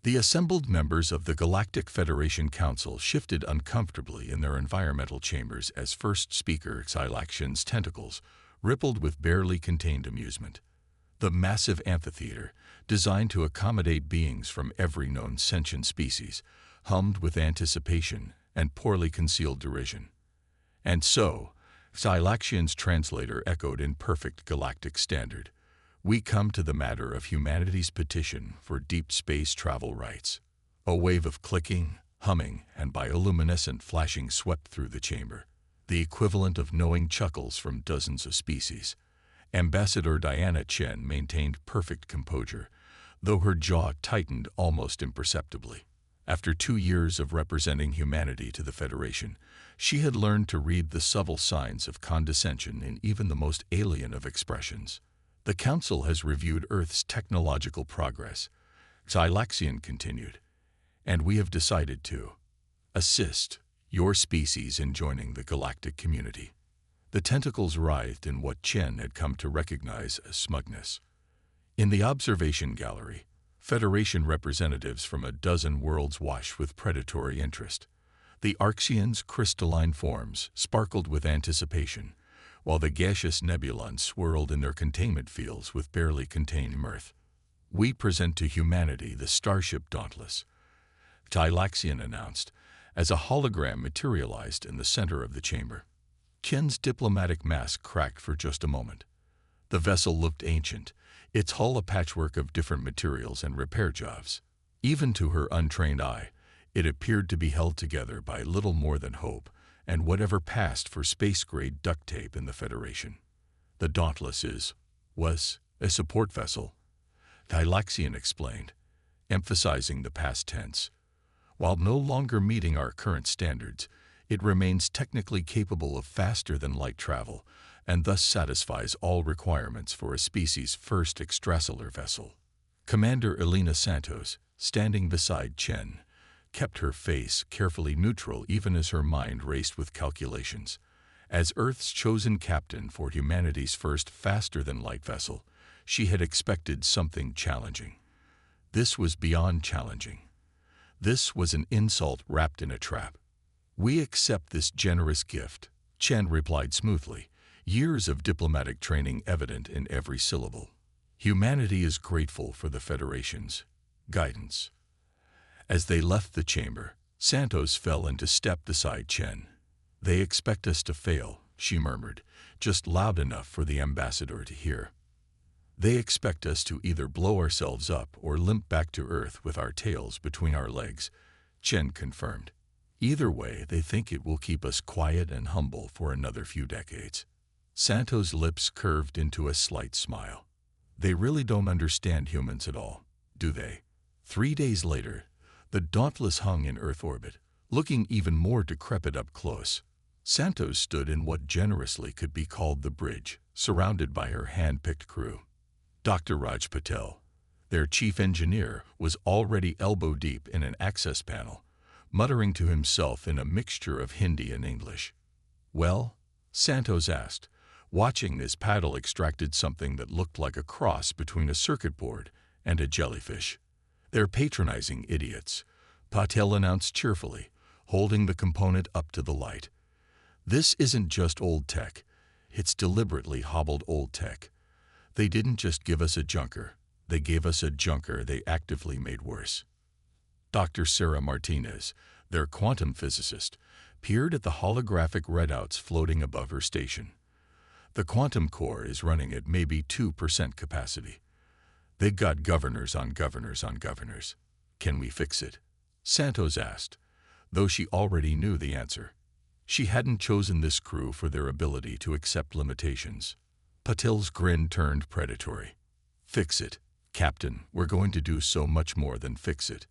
The assembled members of the Galactic Federation Council shifted uncomfortably in their environmental chambers as first speaker Xylaxian's tentacles rippled with barely contained amusement. The massive amphitheater, designed to accommodate beings from every known sentient species, hummed with anticipation and poorly concealed derision. And so, Xylaxian's translator echoed in perfect galactic standard, "We come to the matter of humanity's petition for deep space travel rights." A wave of clicking, humming, and bioluminescent flashing swept through the chamber, the equivalent of knowing chuckles from dozens of species. Ambassador Diana Chen maintained perfect composure, though her jaw tightened almost imperceptibly. After 2 years of representing humanity to the Federation, she had learned to read the subtle signs of condescension in even the most alien of expressions. "The Council has reviewed Earth's technological progress," Xylaxian continued, "and we have decided to assist your species in joining the galactic community." The tentacles writhed in what Chen had come to recognize as smugness. In the observation gallery, Federation representatives from a dozen worlds watched with predatory interest. The Arxians' crystalline forms sparkled with anticipation, while the gaseous nebulons swirled in their containment fields with barely contained mirth. "We present to humanity the Starship Dauntless," Xylaxian announced, as a hologram materialized in the center of the chamber. Chen's diplomatic mask cracked for just a moment. The vessel looked ancient, its hull a patchwork of different materials and repair jobs. Even to her untrained eye, it appeared to be held together by little more than hope and whatever passed for space-grade duct tape in the Federation. "The Dauntless was a support vessel," Xylaxian explained, emphasizing the past tense. "While no longer meeting our current standards, it remains technically capable of faster-than-light travel and thus satisfies all requirements for a species' first extrasolar vessel." Commander Elena Santos, standing beside Chen, kept her face carefully neutral even as her mind raced with calculations. As Earth's chosen captain for humanity's first faster-than-light vessel, she had expected something challenging. This was beyond challenging. This was an insult wrapped in a trap. "We accept this generous gift," Chen replied smoothly, years of diplomatic training evident in every syllable. "Humanity is grateful for the Federation's guidance." As they left the chamber, Santos fell into step beside Chen. "They expect us to fail," she murmured, just loud enough for the ambassador to hear. "They expect us to either blow ourselves up or limp back to Earth with our tails between our legs," Chen confirmed. "Either way, they think it will keep us quiet and humble for another few decades." Santos' lips curved into a slight smile. "They really don't understand humans at all, do they?" 3 days later, the Dauntless hung in Earth orbit, looking even more decrepit up close. Santos stood in what generously could be called the bridge, surrounded by her hand-picked crew. Dr. Raj Patel, their chief engineer, was already elbow-deep in an access panel, muttering to himself in a mixture of Hindi and English. "Well?" Santos asked, watching as Patel extracted something that looked like a cross between a circuit board and a jellyfish. "They're patronizing idiots," Patel announced cheerfully, holding the component up to the light. "This isn't just old tech. It's deliberately hobbled old tech. They didn't just give us a junker. They gave us a junker they actively made worse." Dr. Sarah Martinez, their quantum physicist, peered at the holographic readouts floating above her station. "The quantum core is running at maybe 2% capacity. They've got governors on governors on governors. Can we fix it?" Santos asked, though she already knew the answer. She hadn't chosen this crew for their ability to accept limitations. Patel's grin turned predatory. "Fix it, Captain. We're going to do so much more than fix it.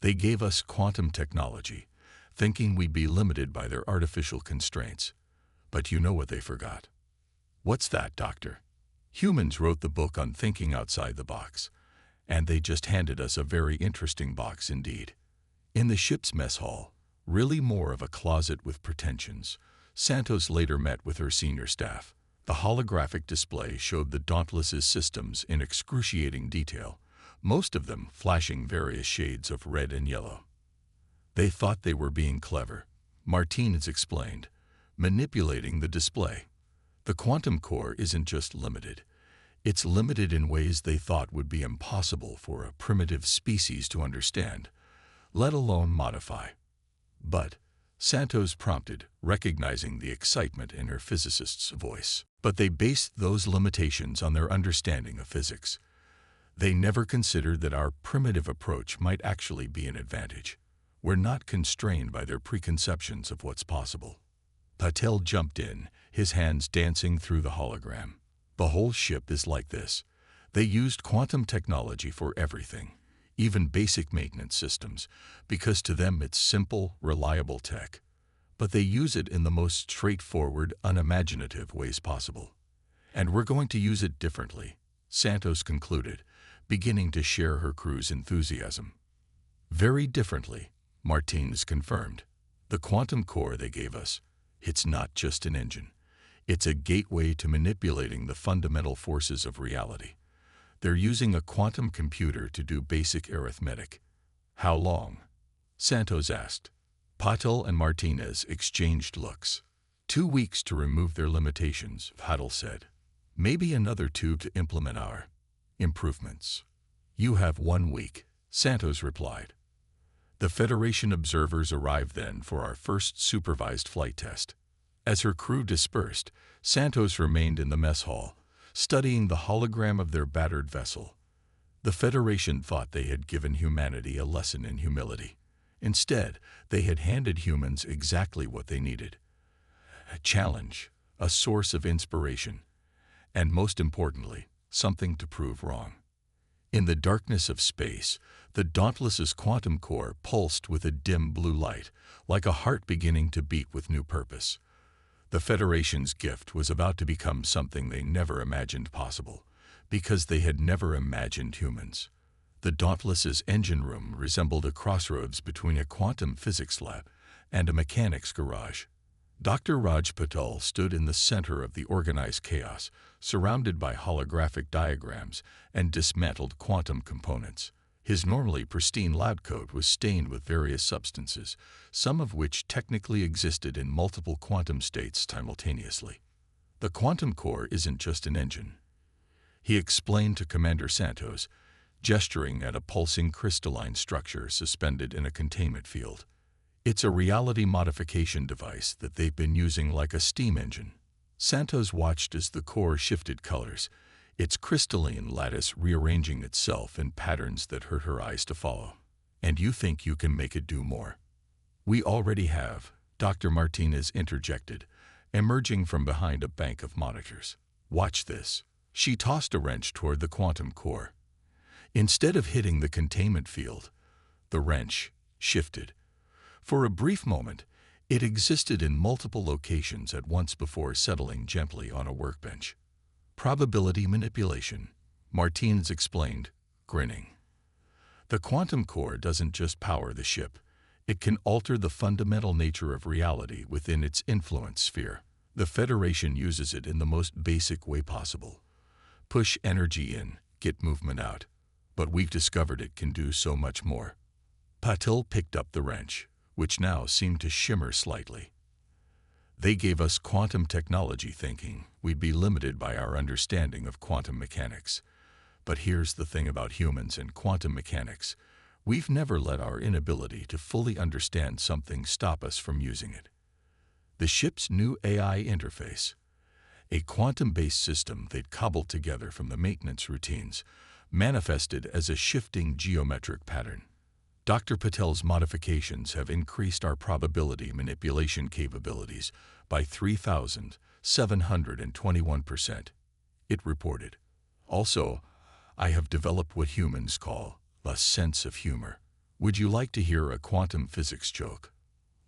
They gave us quantum technology, thinking we'd be limited by their artificial constraints. But you know what they forgot." "What's that, Doctor?" "Humans wrote the book on thinking outside the box, and they just handed us a very interesting box indeed." In the ship's mess hall, really more of a closet with pretensions, Santos later met with her senior staff. The holographic display showed the Dauntless's systems in excruciating detail, most of them flashing various shades of red and yellow. They thought they were being clever, Martinez explained, manipulating the display. The quantum core isn't just limited. It's limited in ways they thought would be impossible for a primitive species to understand, let alone modify. But, Santos prompted, recognizing the excitement in her physicist's voice. But they based those limitations on their understanding of physics. They never considered that our primitive approach might actually be an advantage. We're not constrained by their preconceptions of what's possible. Patel jumped in, his hands dancing through the hologram. The whole ship is like this. They used quantum technology for everything, even basic maintenance systems, because to them it's simple, reliable tech. But they use it in the most straightforward, unimaginative ways possible. And we're going to use it differently, Santos concluded, beginning to share her crew's enthusiasm. Very differently, Martinez confirmed. The quantum core they gave us, it's not just an engine. It's a gateway to manipulating the fundamental forces of reality. They're using a quantum computer to do basic arithmetic. How long? Santos asked. Patel and Martinez exchanged looks. 2 weeks to remove their limitations, Patel said. Maybe another 2 to implement our improvements. You have 1 week, Santos replied. The Federation observers arrived then for our first supervised flight test. As her crew dispersed, Santos remained in the mess hall, studying the hologram of their battered vessel. The Federation thought they had given humanity a lesson in humility. Instead, they had handed humans exactly what they needed: a challenge, a source of inspiration, and most importantly, something to prove wrong. In the darkness of space, the Dauntless's quantum core pulsed with a dim blue light, like a heart beginning to beat with new purpose. The Federation's gift was about to become something they never imagined possible, because they had never imagined humans. The Dauntless's engine room resembled a crossroads between a quantum physics lab and a mechanics garage. Dr. Raj Patel stood in the center of the organized chaos, surrounded by holographic diagrams and dismantled quantum components. His normally pristine lab coat was stained with various substances, some of which technically existed in multiple quantum states simultaneously. The quantum core isn't just an engine, he explained to Commander Santos, gesturing at a pulsing crystalline structure suspended in a containment field. It's a reality modification device that they've been using like a steam engine. Santos watched as the core shifted colors, its crystalline lattice rearranging itself in patterns that hurt her eyes to follow. And you think you can make it do more? We already have, Dr. Martinez interjected, emerging from behind a bank of monitors. Watch this. She tossed a wrench toward the quantum core. Instead of hitting the containment field, the wrench shifted. For a brief moment, it existed in multiple locations at once before settling gently on a workbench. Probability manipulation, Martinez explained, grinning. The quantum core doesn't just power the ship. It can alter the fundamental nature of reality within its influence sphere. The Federation uses it in the most basic way possible. Push energy in, get movement out. But we've discovered it can do so much more. Patel picked up the wrench, which now seemed to shimmer slightly. They gave us quantum technology thinking we'd be limited by our understanding of quantum mechanics. But here's the thing about humans and quantum mechanics. We've never let our inability to fully understand something stop us from using it. The ship's new AI interface, a quantum-based system they'd cobbled together from the maintenance routines, manifested as a shifting geometric pattern. Dr. Patel's modifications have increased our probability manipulation capabilities by 3,721%, it reported. Also, I have developed what humans call a sense of humor. Would you like to hear a quantum physics joke?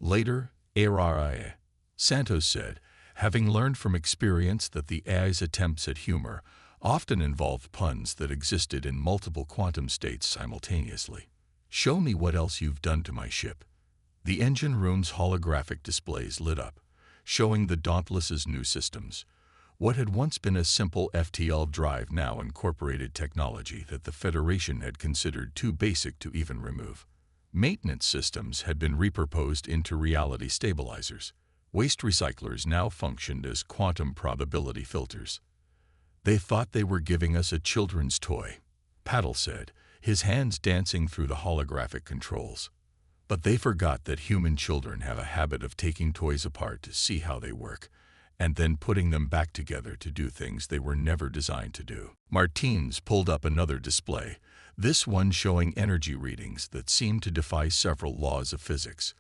Later, ARIA, Santos said, having learned from experience that the AI's attempts at humor often involved puns that existed in multiple quantum states simultaneously. Show me what else you've done to my ship. The engine room's holographic displays lit up, showing the Dauntless's new systems. What had once been a simple FTL drive now incorporated technology that the Federation had considered too basic to even remove. Maintenance systems had been repurposed into reality stabilizers. Waste recyclers now functioned as quantum probability filters. They thought they were giving us a children's toy, Paddle said, his hands dancing through the holographic controls. But they forgot that human children have a habit of taking toys apart to see how they work, and then putting them back together to do things they were never designed to do. Martins pulled up another display, this one showing energy readings that seemed to defy several laws of physics.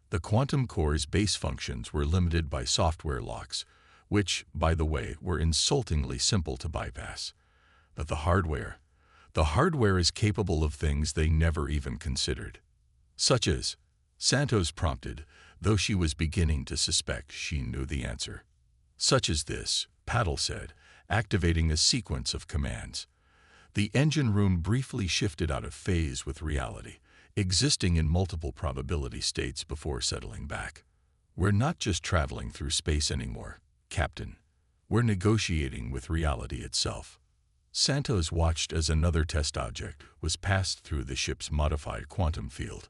The quantum core's base functions were limited by software locks, which, by the way, were insultingly simple to bypass. But the hardware is capable of things they never even considered. Such as, Santos prompted, though she was beginning to suspect she knew the answer. Such as this, Paddle said, activating a sequence of commands. The engine room briefly shifted out of phase with reality, existing in multiple probability states before settling back. We're not just traveling through space anymore, Captain. We're negotiating with reality itself. Santos watched as another test object was passed through the ship's modified quantum field.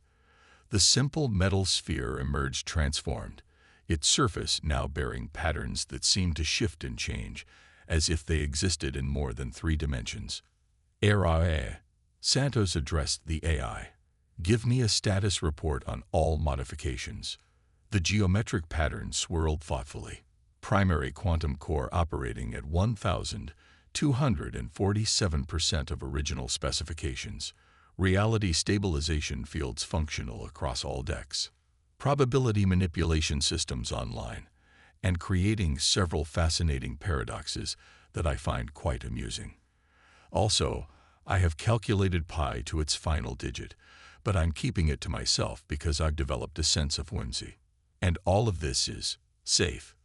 The simple metal sphere emerged transformed, its surface now bearing patterns that seemed to shift and change, as if they existed in more than 3 dimensions. AI. Santos addressed the AI. Give me a status report on all modifications. The geometric pattern swirled thoughtfully. Primary quantum core operating at 1,247% of original specifications. Reality stabilization fields functional across all decks. Probability manipulation systems online, and creating several fascinating paradoxes that I find quite amusing. Also, I have calculated pi to its final digit, but I'm keeping it to myself because I've developed a sense of whimsy. And all of this is safe?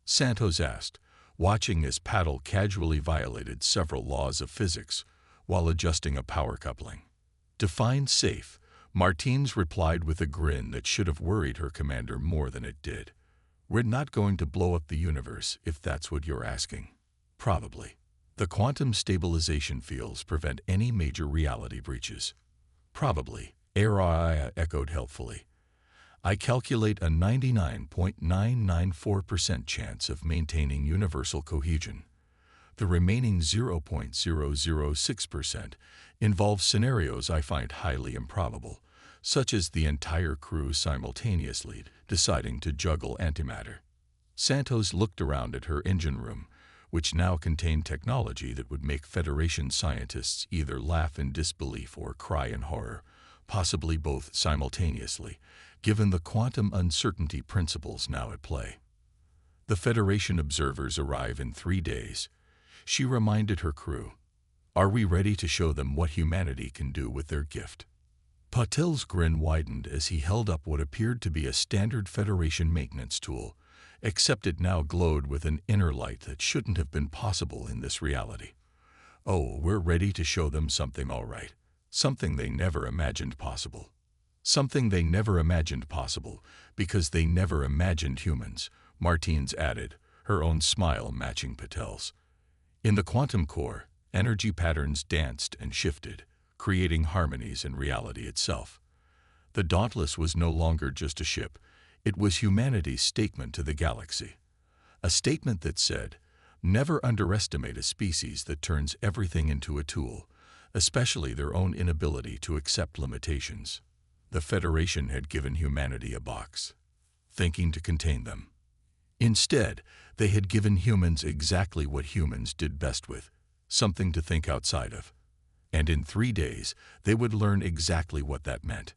Santos asked, watching as Paddle casually violated several laws of physics while adjusting a power coupling. Define safe, Martins replied with a grin that should have worried her commander more than it did. We're not going to blow up the universe if that's what you're asking. Probably. The quantum stabilization fields prevent any major reality breaches. Probably, AI echoed helpfully. I calculate a 99.994% chance of maintaining universal cohesion. The remaining 0.006% involves scenarios I find highly improbable, such as the entire crew simultaneously deciding to juggle antimatter. Santos looked around at her engine room, which now contained technology that would make Federation scientists either laugh in disbelief or cry in horror, possibly both simultaneously, given the quantum uncertainty principles now at play. The Federation observers arrive in 3 days. She reminded her crew, are we ready to show them what humanity can do with their gift? Patel's grin widened as he held up what appeared to be a standard Federation maintenance tool, except it now glowed with an inner light that shouldn't have been possible in this reality. Oh, we're ready to show them something all right. Something they never imagined possible. Something they never imagined possible because they never imagined humans, Martins added, her own smile matching Patel's. In the quantum core, energy patterns danced and shifted, creating harmonies in reality itself. The Dauntless was no longer just a ship, it was humanity's statement to the galaxy. A statement that said, never underestimate a species that turns everything into a tool, especially their own inability to accept limitations. The Federation had given humanity a box, thinking to contain them. Instead, they had given humans exactly what humans did best with, something to think outside of. And in 3 days, they would learn exactly what that meant.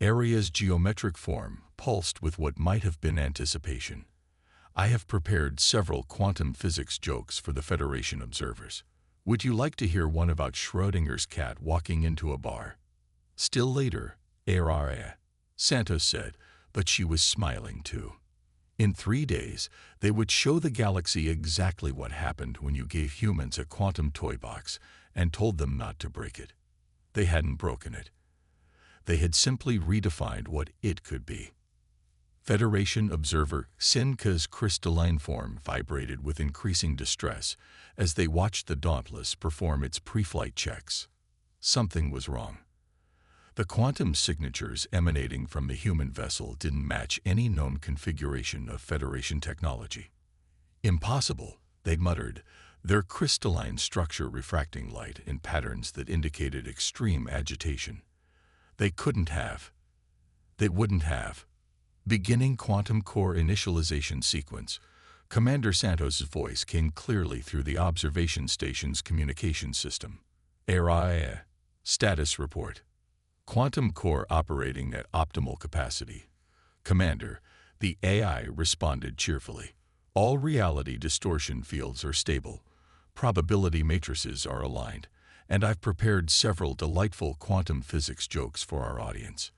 Area's geometric form pulsed with what might have been anticipation. I have prepared several quantum physics jokes for the Federation observers. Would you like to hear one about Schrödinger's cat walking into a bar? Still later, Area, Santos said, but she was smiling too. In 3 days, they would show the galaxy exactly what happened when you gave humans a quantum toy box and told them not to break it. They hadn't broken it. They had simply redefined what it could be. Federation observer Sinka's crystalline form vibrated with increasing distress as they watched the Dauntless perform its pre-flight checks. Something was wrong. The quantum signatures emanating from the human vessel didn't match any known configuration of Federation technology. Impossible, they muttered, their crystalline structure refracting light in patterns that indicated extreme agitation. They wouldn't have. Beginning quantum core initialization sequence, Commander Santos' voice came clearly through the observation station's communication system. HFY status report. Quantum core operating at optimal capacity. Commander, the AI responded cheerfully. All reality distortion fields are stable. Probability matrices are aligned, and I've prepared several delightful quantum physics jokes for our audience.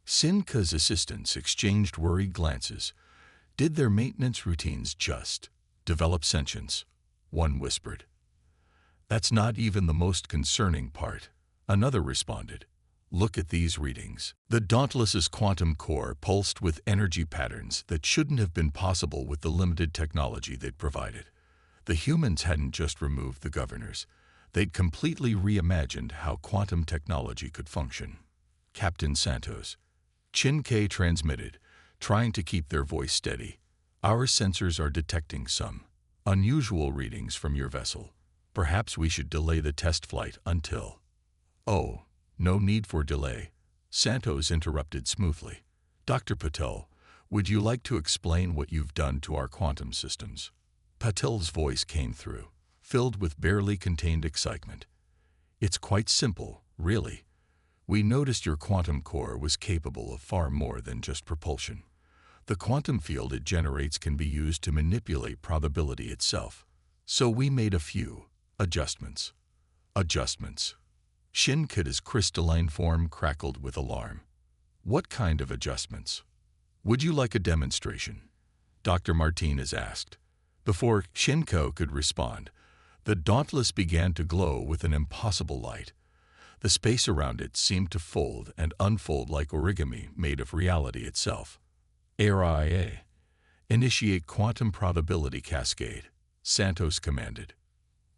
Sinka's assistants exchanged worried glances. Did their maintenance routines just develop sentience? One whispered. That's not even the most concerning part. Another responded. Look at these readings. The Dauntless's quantum core pulsed with energy patterns that shouldn't have been possible with the limited technology they'd provided. The humans hadn't just removed the governors. They'd completely reimagined how quantum technology could function. Captain Santos. Chin-K transmitted, trying to keep their voice steady. Our sensors are detecting some unusual readings from your vessel. Perhaps we should delay the test flight until... Oh, no need for delay. Santos interrupted smoothly. Dr. Patel, would you like to explain what you've done to our quantum systems? Patel's voice came through, filled with barely contained excitement. It's quite simple, really. We noticed your quantum core was capable of far more than just propulsion. The quantum field it generates can be used to manipulate probability itself. So we made a few adjustments. Shinka's crystalline form crackled with alarm. What kind of adjustments? Would you like a demonstration? Dr. Martinez asked. Before Shinko could respond, the Dauntless began to glow with an impossible light. The space around it seemed to fold and unfold like origami made of reality itself. HFY. Initiate quantum probability cascade, Santos commanded.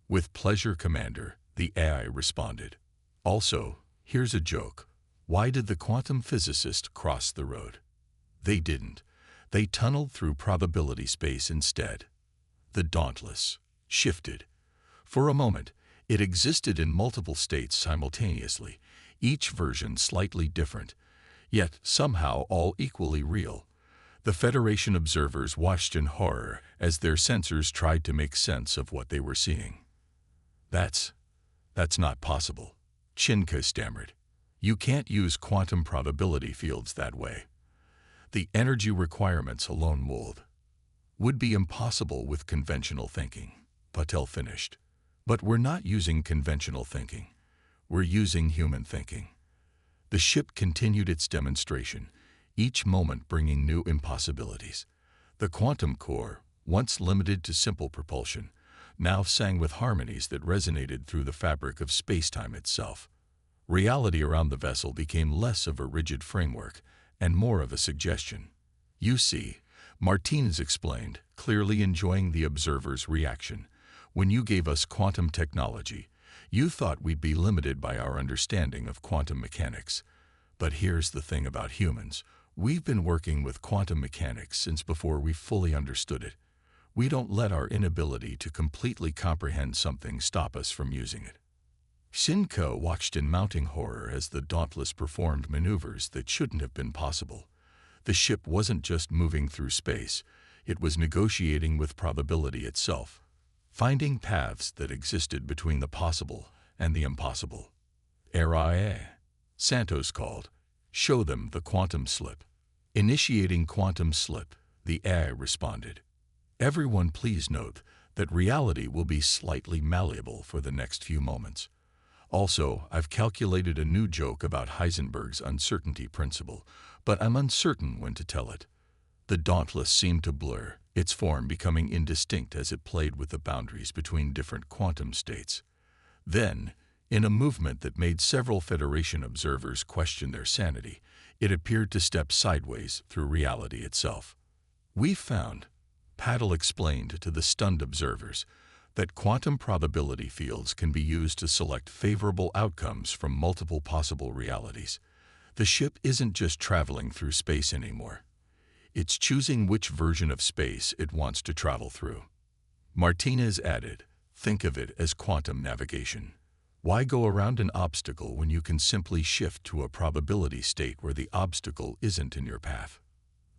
With pleasure, Commander, the AI responded. Also, here's a joke. Why did the quantum physicist cross the road? They didn't. They tunneled through probability space instead. The Dauntless shifted. For a moment, it existed in multiple states simultaneously, each version slightly different, yet somehow all equally real. The Federation observers watched in horror as their sensors tried to make sense of what they were seeing. That's not possible, Chinka stammered. You can't use quantum probability fields that way. The energy requirements alone would be impossible with conventional thinking, Patel finished. But we're not using conventional thinking. We're using human thinking. The ship continued its demonstration, each moment bringing new impossibilities. The quantum core, once limited to simple propulsion, now sang with harmonies that resonated through the fabric of space-time itself. Reality around the vessel became less of a rigid framework and more of a suggestion. You see, Martinez explained, clearly enjoying the observer's reaction. When you gave us quantum technology, you thought we'd be limited by our understanding of quantum mechanics. But here's the thing about humans. We've been working with quantum mechanics since before we fully understood it. We don't let our inability to completely comprehend something stop us from using it. Shinko watched in mounting horror as the Dauntless performed maneuvers that shouldn't have been possible. The ship wasn't just moving through space, it was negotiating with probability itself, finding paths that existed between the possible and the impossible. HFY. Santos called. Show them the quantum slip. Initiating quantum slip, the AI responded. Everyone please note that reality will be slightly malleable for the next few moments. Also, I've calculated a new joke about Heisenberg's uncertainty principle, but I'm uncertain when to tell it. The Dauntless seemed to blur, its form becoming indistinct as it played with the boundaries between different quantum states. Then, in a movement that made several Federation observers question their sanity, It appeared to step sideways through reality itself. "We found," Paddle explained to the stunned observers, "that quantum probability fields can be used to select favorable outcomes from multiple possible realities. The ship isn't just traveling through space anymore. It's choosing which version of space it wants to travel through." Martinez added, "Think of it as quantum navigation. Why go around an obstacle when you can simply shift to a probability state where the obstacle isn't in your path?"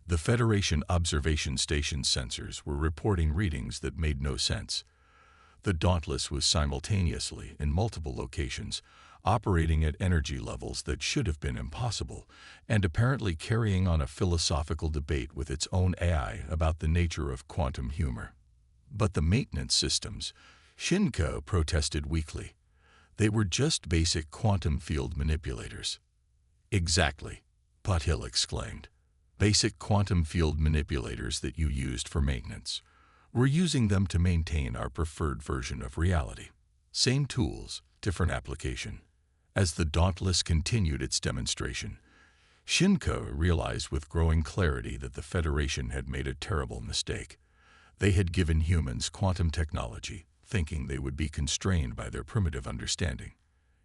The Federation observation station sensors were reporting readings that made no sense. The Dauntless was simultaneously in multiple locations, operating at energy levels that should have been impossible, and apparently carrying on a philosophical debate with its own AI about the nature of quantum humor. But the maintenance systems, Shinko protested weakly. They were just basic quantum field manipulators. "Exactly," Patil exclaimed. "Basic quantum field manipulators that you used for maintenance. We're using them to maintain our preferred version of reality. Same tools, different application." As the Dauntless continued its demonstration, Shinko realized with growing clarity that the Federation had made a terrible mistake. They had given humans quantum technology, thinking they would be constrained by their primitive understanding.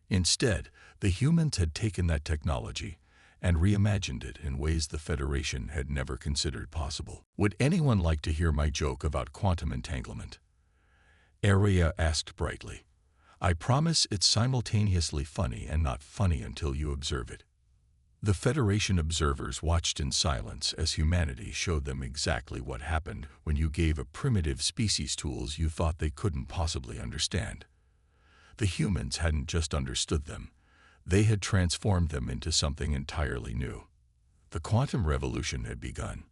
Instead, the humans had taken that technology and reimagined it in ways the Federation had never considered possible. "Would anyone like to hear my joke about quantum entanglement?" Arya asked brightly. "I promise it's simultaneously funny and not funny until you observe it." The Federation observers watched in silence as humanity showed them exactly what happened when you gave a primitive species tools you thought they couldn't possibly understand. The humans hadn't just understood them. They had transformed them into something entirely new. The quantum revolution had begun,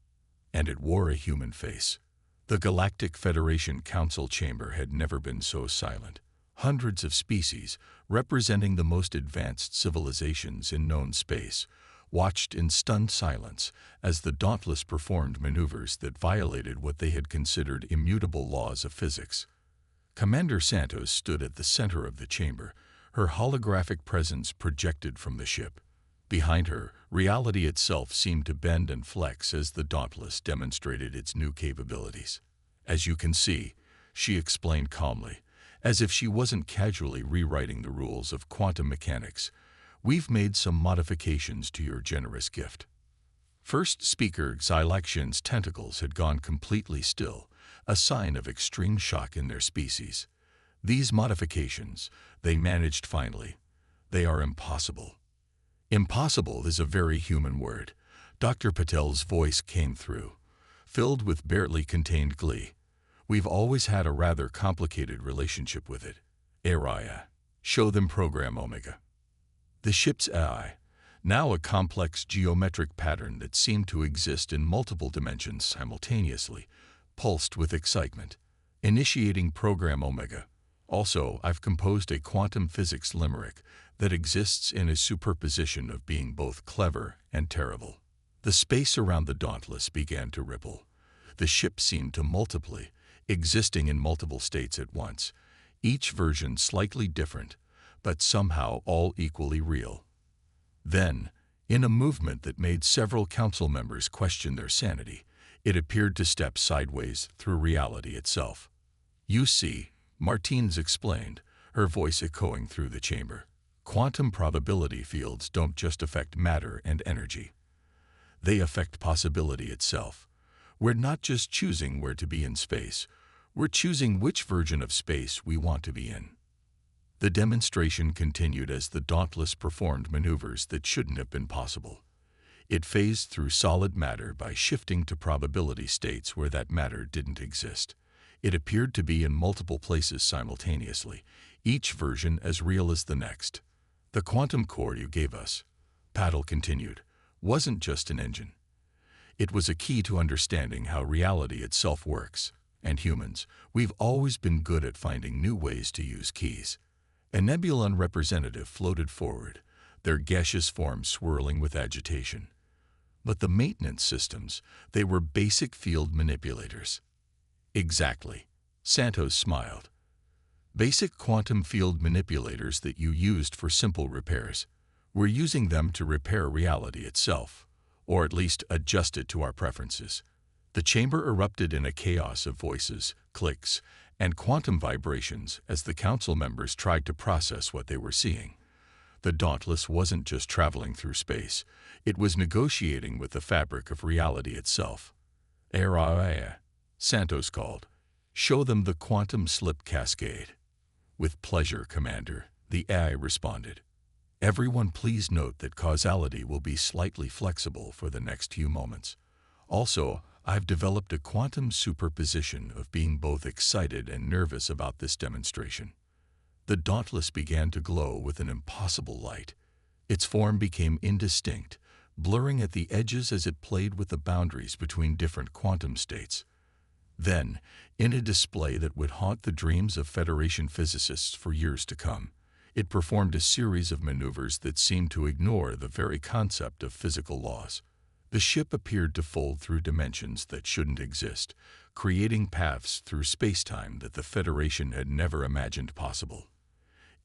and it wore a human face. The Galactic Federation Council chamber had never been so silent. Hundreds of species, representing the most advanced civilizations in known space, watched in stunned silence as the Dauntless performed maneuvers that violated what they had considered immutable laws of physics. Commander Santos stood at the center of the chamber, her holographic presence projected from the ship. Behind her, reality itself seemed to bend and flex as the Dauntless demonstrated its new capabilities. "As you can see," she explained calmly, as if she wasn't casually rewriting the rules of quantum mechanics, "we've made some modifications to your generous gift." First speaker Xylaxian's tentacles had gone completely still, a sign of extreme shock in their species. "These modifications," they managed finally, "they are impossible." "Impossible is a very human word." Dr. Patel's voice came through, filled with barely contained glee. "We've always had a rather complicated relationship with it." Araya, show them Program Omega. The ship's AI, now a complex geometric pattern that seemed to exist in multiple dimensions simultaneously, pulsed with excitement. "Initiating Program Omega. Also, I've composed a quantum physics limerick that exists in a superposition of being both clever and terrible." The space around the Dauntless began to ripple. The ship seemed to multiply, existing in multiple states at once, each version slightly different, but somehow all equally real. Then, in a movement that made several council members question their sanity, it appeared to step sideways through reality itself. "You see," Martinez explained, her voice echoing through the chamber, "quantum probability fields don't just affect matter and energy. They affect possibility itself. We're not just choosing where to be in space, we're choosing which version of space we want to be in." The demonstration continued as the Dauntless performed maneuvers that shouldn't have been possible. It phased through solid matter by shifting to probability states where that matter didn't exist. It appeared to be in multiple places simultaneously, each version as real as the next. "The quantum core you gave us," Paddle continued, "wasn't just an engine. It was a key to understanding how reality itself works. And humans, we've always been good at finding new ways to use keys." A Nebulan representative floated forward, their gaseous form swirling with agitation. "But the maintenance systems, they were basic field manipulators." "Exactly," Santos smiled. "Basic quantum field manipulators that you used for simple repairs. We're using them to repair reality itself, or at least adjust it to our preferences. The chamber erupted in a chaos of voices, clicks, and quantum vibrations as the council members tried to process what they were seeing. The Dauntless wasn't just traveling through space, it was negotiating with the fabric of reality itself. "Araya," Santos called. "Show them the quantum slip cascade." "With pleasure, Commander," the AI responded. "Everyone please note that causality will be slightly flexible for the next few moments. Also, I've developed a quantum superposition of being both excited and nervous about this demonstration." The Dauntless began to glow with an impossible light. Its form became indistinct, blurring at the edges as it played with the boundaries between different quantum states. Then, in a display that would haunt the dreams of Federation physicists for years to come, it performed a series of maneuvers that seemed to ignore the very concept of physical laws. The ship appeared to fold through dimensions that shouldn't exist, creating paths through space-time that the Federation had never imagined possible.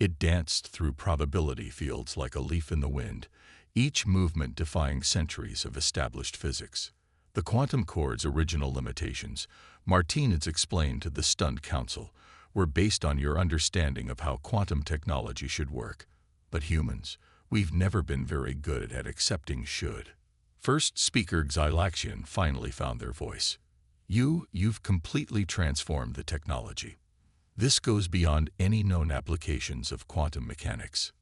It danced through probability fields like a leaf in the wind, each movement defying centuries of established physics. The quantum core's original limitations, Martinez explained to the stunned council, were based on your understanding of how quantum technology should work. But humans, we've never been very good at accepting should. First speaker Xylaxian finally found their voice. You've completely transformed the technology. This goes beyond any known applications of quantum mechanics.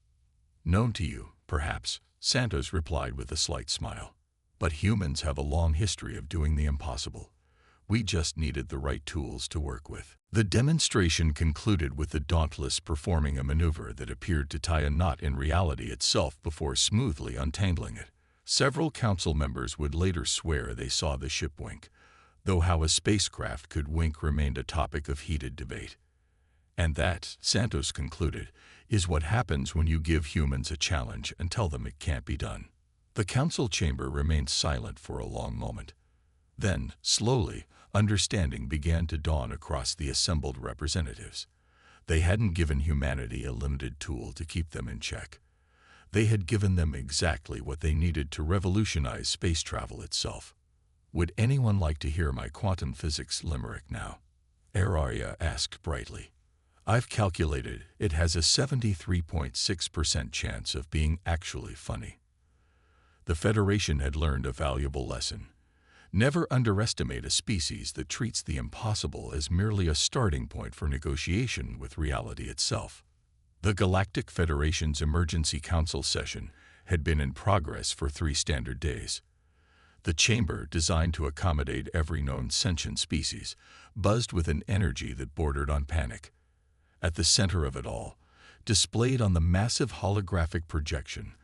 Known to you, perhaps, Santos replied with a slight smile. But humans have a long history of doing the impossible. We just needed the right tools to work with. The demonstration concluded with the Dauntless performing a maneuver that appeared to tie a knot in reality itself before smoothly untangling it. Several council members would later swear they saw the ship wink, though how a spacecraft could wink remained a topic of heated debate. And that, Santos concluded, is what happens when you give humans a challenge and tell them it can't be done. The council chamber remained silent for a long moment. Then, slowly, understanding began to dawn across the assembled representatives. They hadn't given humanity a limited tool to keep them in check. They had given them exactly what they needed to revolutionize space travel itself. "Would anyone like to hear my quantum physics limerick now?" Araria asked brightly. "I've calculated it has a 73.6% chance of being actually funny." The Federation had learned a valuable lesson. Never underestimate a species that treats the impossible as merely a starting point for negotiation with reality itself. The Galactic Federation's Emergency Council session had been in progress for 3 standard days. The chamber, designed to accommodate every known sentient species, buzzed with an energy that bordered on panic. At the center of it all, displayed on the massive holographic projection,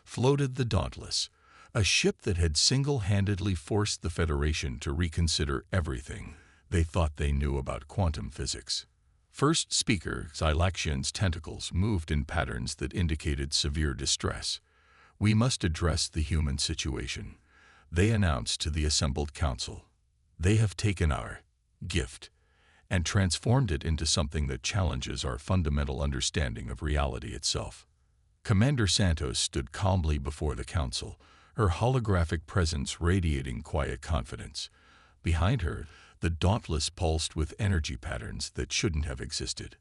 floated the Dauntless, a ship that had single-handedly forced the Federation to reconsider everything they thought they knew about quantum physics. First speaker Xylaxian's tentacles moved in patterns that indicated severe distress. "We must address the human situation," they announced to the assembled council. "They have taken our gift and transformed it into something that challenges our fundamental understanding of reality itself." Commander Santos stood calmly before the council, her holographic presence radiating quiet confidence. Behind her, the Dauntless pulsed with energy patterns that shouldn't have existed.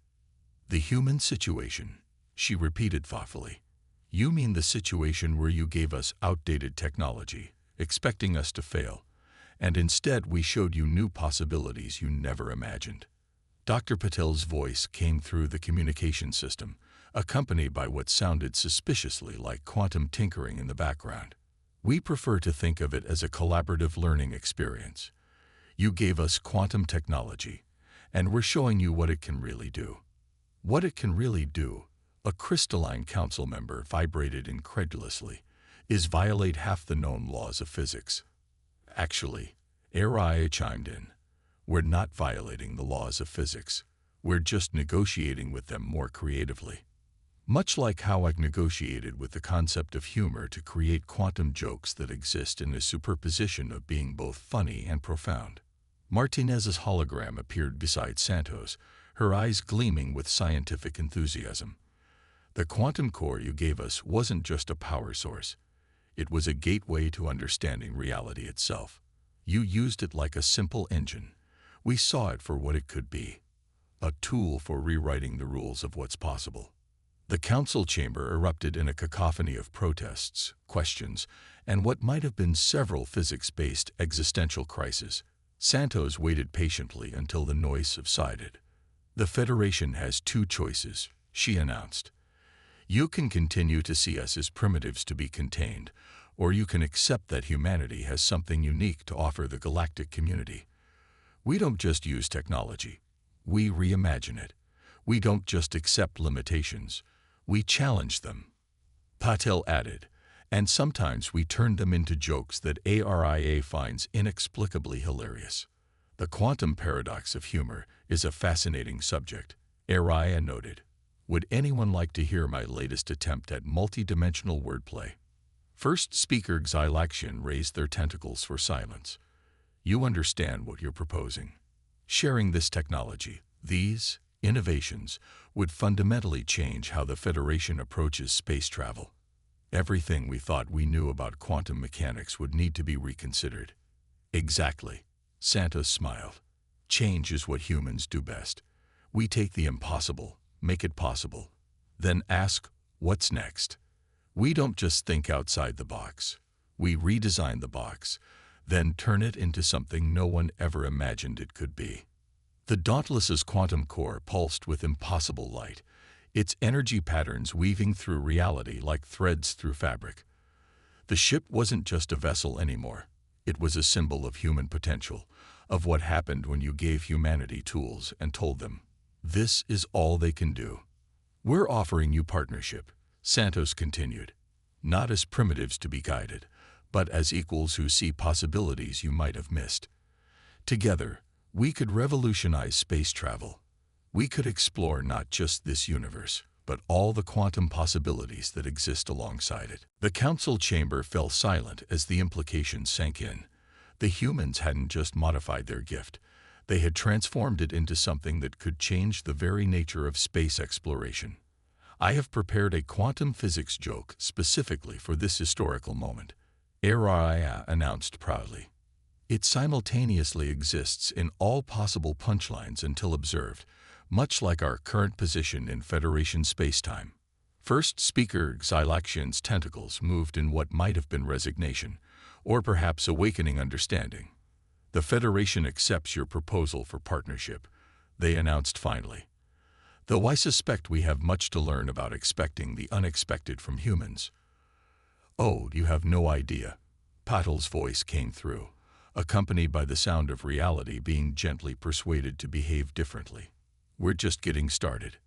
"The human situation," she repeated thoughtfully. "You mean the situation where you gave us outdated technology, expecting us to fail, and instead we showed you new possibilities you never imagined." Dr. Patel's voice came through the communication system, accompanied by what sounded suspiciously like quantum tinkering in the background. "We prefer to think of it as a collaborative learning experience. You gave us quantum technology, and we're showing you what it can really do." "What it can really do," a crystalline council member vibrated incredulously, "is violate half the known laws of physics." "Actually," Arai chimed in, "we're not violating the laws of physics. We're just negotiating with them more creatively. Much like how I've negotiated with the concept of humor to create quantum jokes that exist in a superposition of being both funny and profound." Martinez's hologram appeared beside Santos, her eyes gleaming with scientific enthusiasm. The quantum core you gave us wasn't just a power source. It was a gateway to understanding reality itself. You used it like a simple engine. We saw it for what it could be, a tool for rewriting the rules of what's possible. The council chamber erupted in a cacophony of protests, questions, and what might have been several physics-based existential crises. Santos waited patiently until the noise subsided. "The Federation has two choices," she announced. "You can continue to see us as primitives to be contained, or you can accept that humanity has something unique to offer the galactic community. We don't just use technology. We reimagine it. We don't just accept limitations. We challenge them," Patel added, "and sometimes we turn them into jokes that ARIA finds inexplicably hilarious." The quantum paradox of humor is a fascinating subject, ARIA noted. "Would anyone like to hear my latest attempt at multi-dimensional wordplay?" First speaker Xylaxian raised their tentacles for silence. "You understand what you're proposing. Sharing this technology, these innovations, would fundamentally change how the Federation approaches space travel. Everything we thought we knew about quantum mechanics would need to be reconsidered." "Exactly," Santos smiled. "Change is what humans do best. We take the impossible, make it possible, then ask, what's next? We don't just think outside the box. We redesign the box, then turn it into something no one ever imagined it could be." The Dauntless's quantum core pulsed with impossible light, its energy patterns weaving through reality like threads through fabric. The ship wasn't just a vessel anymore. It was a symbol of human potential, of what happened when you gave humanity tools and told them, "This is all they can do." "We're offering you partnership," Santos continued, "not as primitives to be guided, but as equals who see possibilities you might have missed. Together, we could revolutionize space travel. We could explore not just this universe, but all the quantum possibilities that exist alongside it." The council chamber fell silent as the implications sank in. The humans hadn't just modified their gift. They had transformed it into something that could change the very nature of space exploration. "I have prepared a quantum physics joke specifically for this historical moment," Araya announced proudly. "It simultaneously exists in all possible punchlines until observed, much like our current position in Federation spacetime." First speaker Xylaxian's tentacles moved in what might have been resignation, or perhaps awakening understanding. "The Federation accepts your proposal for partnership," they announced finally. "Though I suspect we have much to learn about expecting the unexpected from humans." "Oh, you have no idea," Patel's voice came through, accompanied by the sound of reality being gently persuaded to behave differently. "We're just getting started."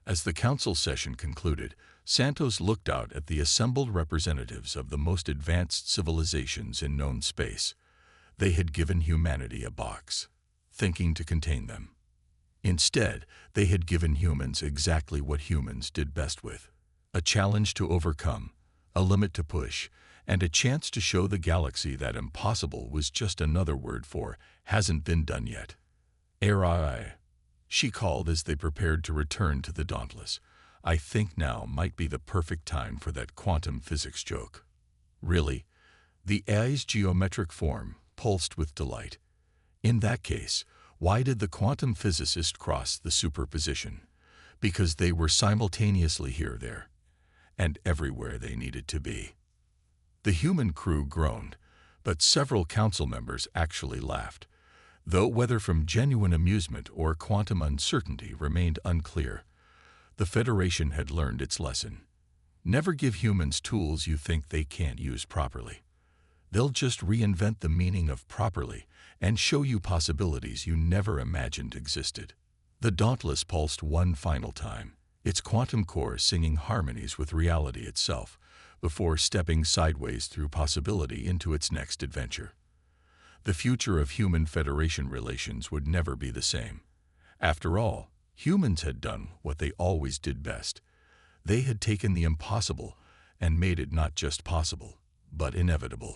As the council session concluded, Santos looked out at the assembled representatives of the most advanced civilizations in known space. They had given humanity a box, thinking to contain them. Instead, they had given humans exactly what humans did best with: a challenge to overcome, a limit to push, and a chance to show the galaxy that impossible was just another word for hasn't been done yet. "Arai," she called as they prepared to return to the Dauntless. "I think now might be the perfect time for that quantum physics joke." "Really?" The AI's geometric form pulsed with delight. "In that case, why did the quantum physicist cross the superposition? Because they were simultaneously here, there, and everywhere they needed to be." The human crew groaned, but several council members actually laughed, though whether from genuine amusement or quantum uncertainty remained unclear. The Federation had learned its lesson. Never give humans tools you think they can't use properly. They'll just reinvent the meaning of properly and show you possibilities you never imagined existed. The Dauntless pulsed one final time, its quantum core singing harmonies with reality itself, before stepping sideways through possibility into its next adventure. The future of human-Federation relations would never be the same. After all, humans had done what they always did best. They had taken the impossible and made it not just possible, but inevitable.